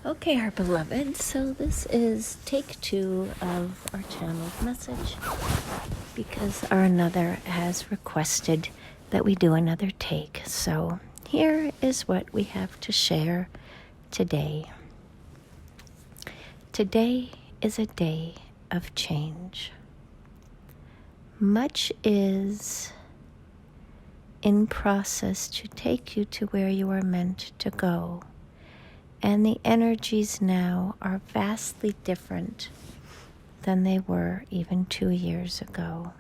Okay, our beloved, so this is take 2 of our channeled message because our another has requested that we do another take. So here is what we have to share today. Today is a day of change. Much is in process to take you to where you are meant to go. And the energies now are vastly different than they were even 2 years ago.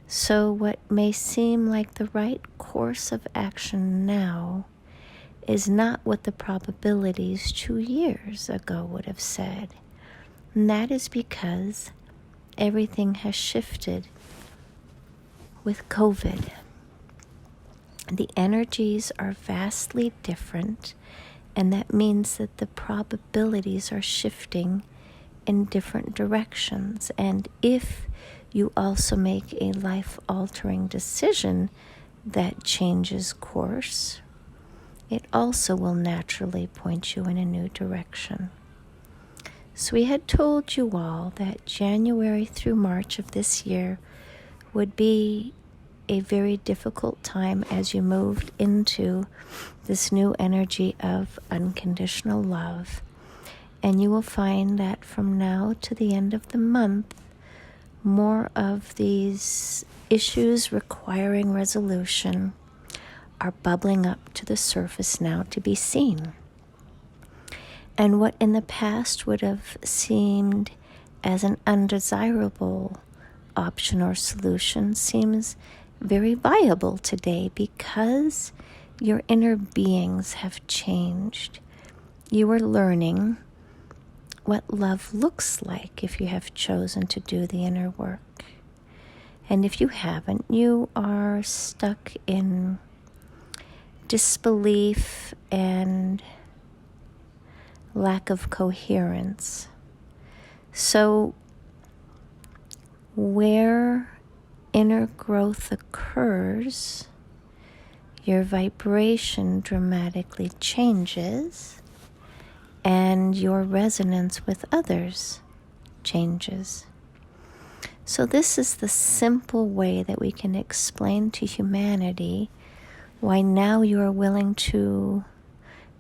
So what may seem like the right course of action now is not what the probabilities 2 years ago would have said. And that is because everything has shifted with COVID. The energies are vastly different. And that means that the probabilities are shifting in different directions. And if you also make a life-altering decision that changes course, it also will naturally point you in a new direction. So we had told you all that January through March of this year would be a very difficult time as you moved into this new energy of unconditional love. And you will find that from now to the end of the month, more of these issues requiring resolution are bubbling up to the surface now to be seen. And what in the past would have seemed as an undesirable option or solution seems very viable today because your inner beings have changed. You are learning what love looks like if you have chosen to do the inner work. And if you haven't, you are stuck in disbelief and lack of coherence. So where inner growth occurs, your vibration dramatically changes and your resonance with others changes. So this is the simple way that we can explain to humanity why now you are willing to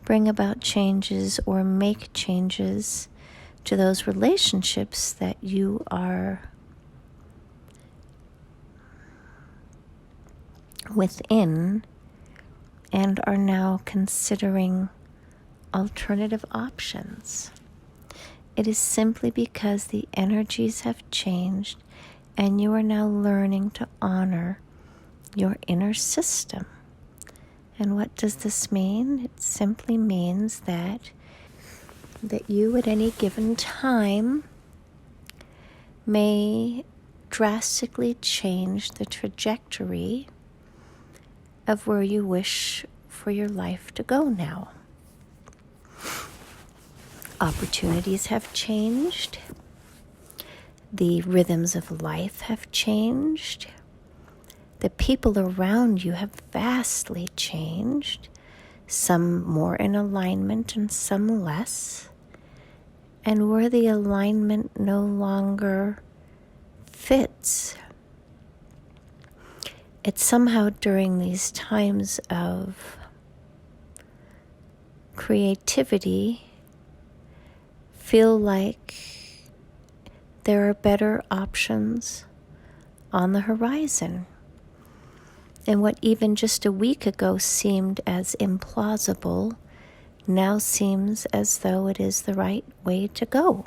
bring about changes or make changes to those relationships that you are within and are now considering alternative options. It is simply because the energies have changed and you are now learning to honor your inner system. And what does this mean? It simply means that you at any given time may drastically change the trajectory of where you wish for your life to go now. Opportunities have changed. The rhythms of life have changed. The people around you have vastly changed, some more in alignment and some less. And where the alignment no longer fits, it's somehow during these times of creativity feel like there are better options on the horizon. And what even just a week ago seemed as implausible now seems as though it is the right way to go.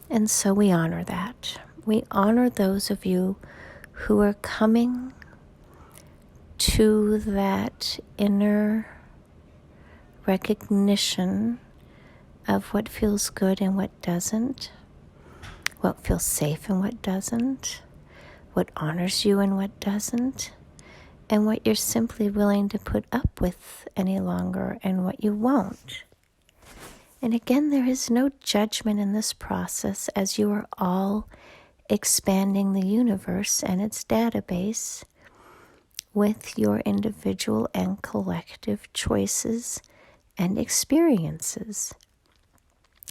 And so we honor that. We honor those of you who are coming to that inner recognition of what feels good and what doesn't, what feels safe and what doesn't, what honors you and what doesn't, and what you're simply willing to put up with any longer and what you won't. And again, there is no judgment in this process as you are all expanding the universe and its database with your individual and collective choices and experiences.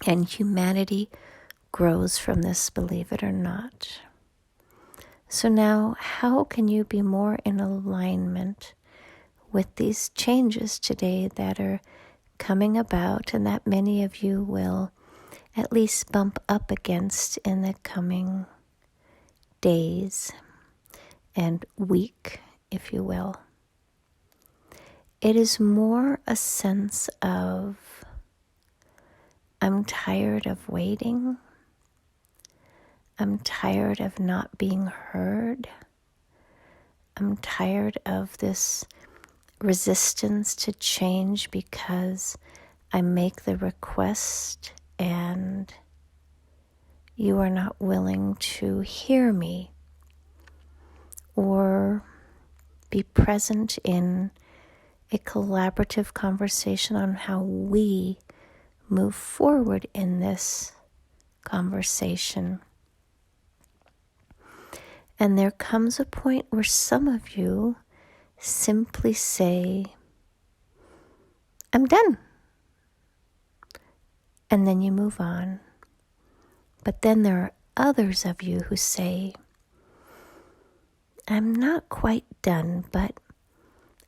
And humanity grows from this, believe it or not. So now, how can you be more in alignment with these changes today that are coming about and that many of you will at least bump up against in the coming days and week, if you will? It is more a sense of, I'm tired of waiting. I'm tired of not being heard. I'm tired of this resistance to change because I make the request and you are not willing to hear me or be present in a collaborative conversation on how we move forward in this conversation. And there comes a point where some of you simply say, I'm done. And then you move on. But then there are others of you who say, I'm not quite done, but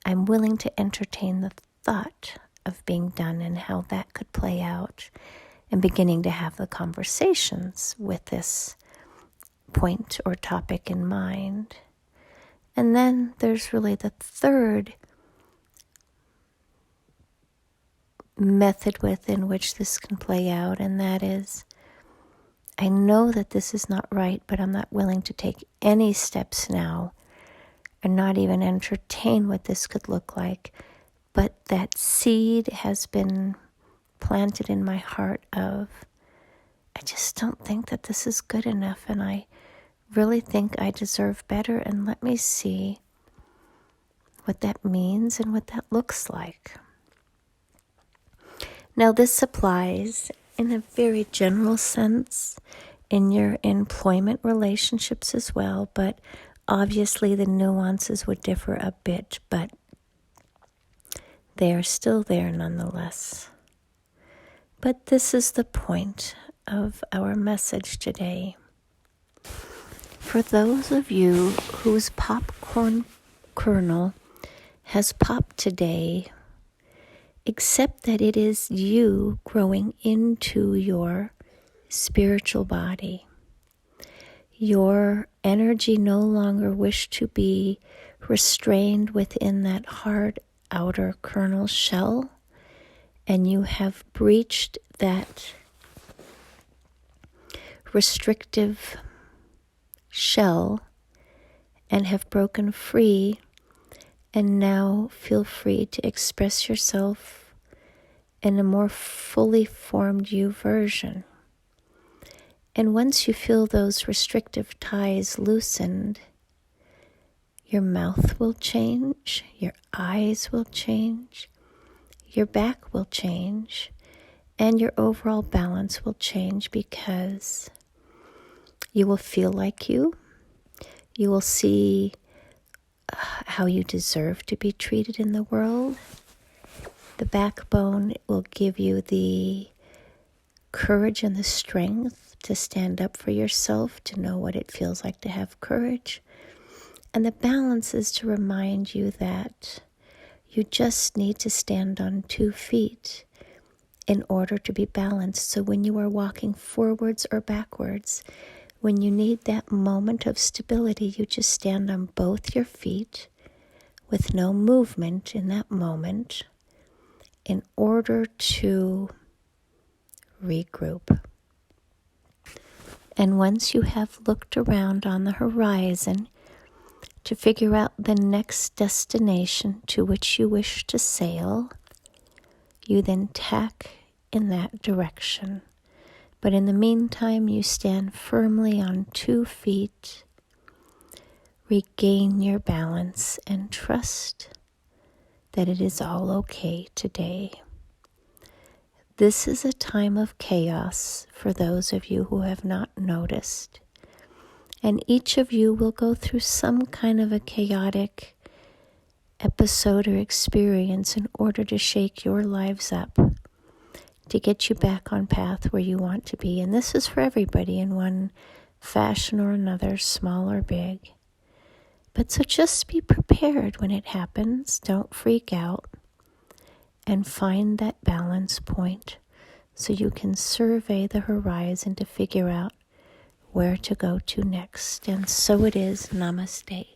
I'm willing to entertain the thought of being done and how that could play out, and beginning to have the conversations with this point or topic in mind. And then there's really the third method within which this can play out, and that is, I know that this is not right, but I'm not willing to take any steps now and not even entertain what this could look like. But that seed has been planted in my heart of, I just don't think that this is good enough, and I really think I deserve better, and let me see what that means and what that looks like. Now, this applies in a very general sense in your employment relationships as well, but obviously the nuances would differ a bit, but they are still there nonetheless. But this is the point of our message today. For those of you whose popcorn kernel has popped today, accept that it is you growing into your spiritual body. Your energy no longer wish to be restrained within that hard outer kernel shell, and you have breached that restrictive shell and have broken free, and now feel free to express yourself in a more fully formed you version. And once you feel those restrictive ties loosened, your mouth will change, your eyes will change, your back will change, and your overall balance will change, because you will feel like you will see how you deserve to be treated in the world. The backbone will give you the courage and the strength to stand up for yourself, to know what it feels like to have courage. And the balance is to remind you that you just need to stand on 2 feet in order to be balanced. So when you are walking forwards or backwards, when you need that moment of stability, you just stand on both your feet with no movement in that moment in order to regroup. And once you have looked around on the horizon to figure out the next destination to which you wish to sail, you then tack in that direction. But in the meantime, you stand firmly on 2 feet, regain your balance, and trust that it is all okay today. This is a time of chaos for those of you who have not noticed. And each of you will go through some kind of a chaotic episode or experience in order to shake your lives up, to get you back on path where you want to be. And this is for everybody in one fashion or another, small or big. But so just be prepared when it happens. Don't freak out, and find that balance point so you can survey the horizon to figure out where to go to next. And so it is. Namaste.